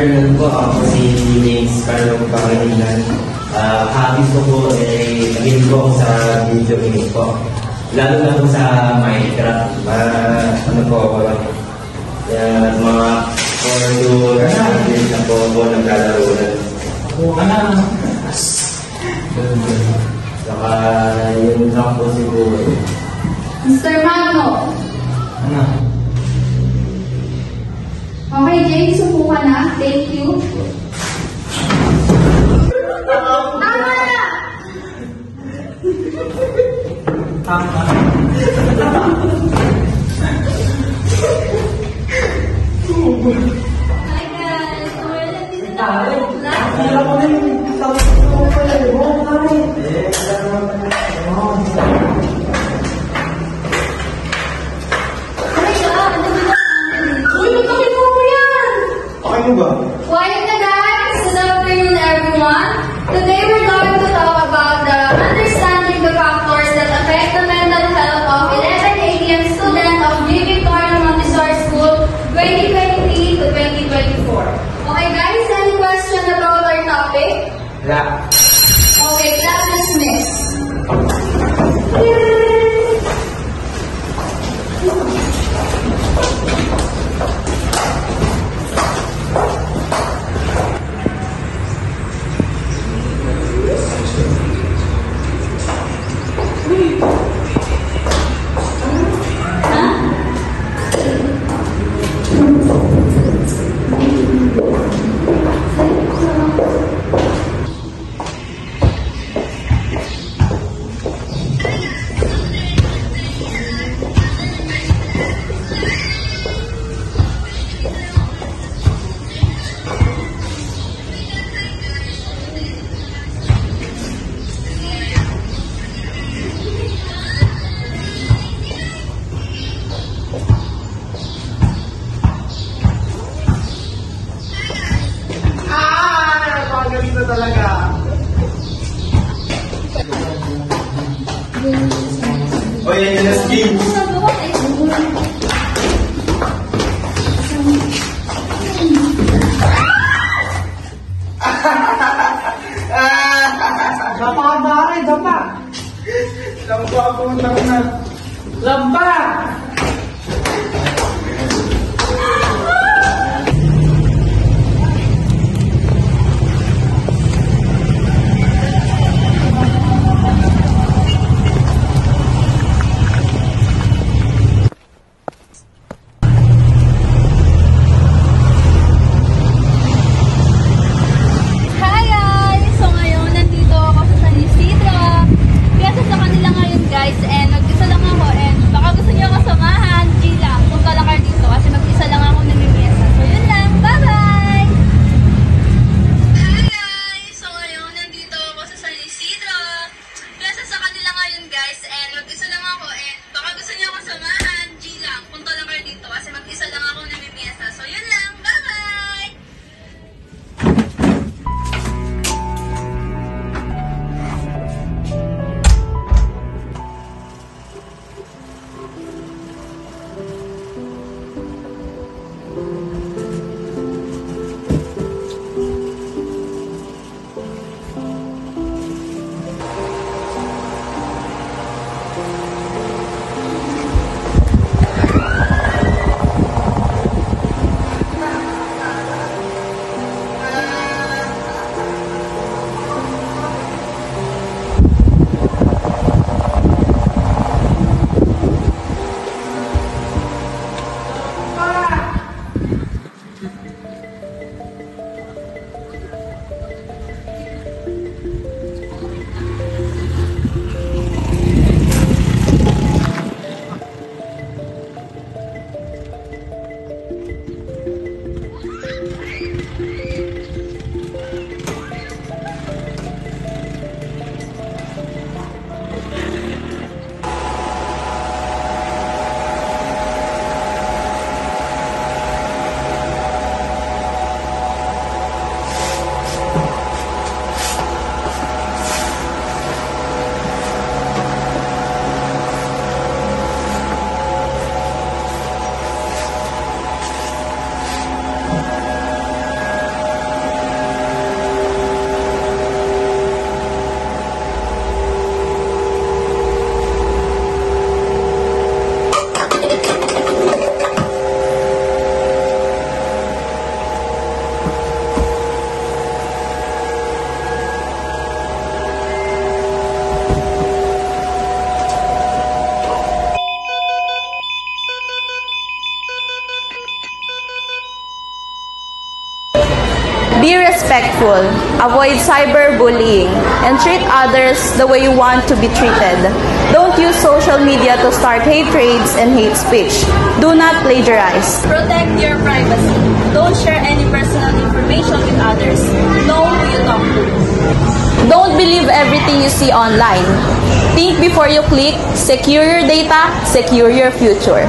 afternoon po. Ako si James Carlo Pangilinan. Hobbies ko po naging po ako sa video game po. Lalo na po sa Minecraft. Ano po ako lang. Mga 4 to 9 years na po ako naglalaro na. Saka yun lang po siguro. Mr. Mano. Ano? Okay, James, supo ka na. Thank you. Tama na! Tama. Hi guys! We're nandito na ako sa class. Quiet na guys! Good afternoon everyone! Today we're going to talk about the understanding the factors that affect the mental health of 11 ATM students of J. Victoria Montessori School 2023 to 2024. Okay guys, any question about our topic? Yeah. Okay, class dismissed. Talaga. Oh, yan yung skills. Dapa, mare, dapa. Lamba ako na. Lamba. Be respectful, avoid cyberbullying, and treat others the way you want to be treated. Don't use social media to start hate trades and hate speech. Do not plagiarize. Protect your privacy. Don't share any personal information with others. Know who you talk to. Don't believe everything you see online. Think before you click. Secure your data, secure your future.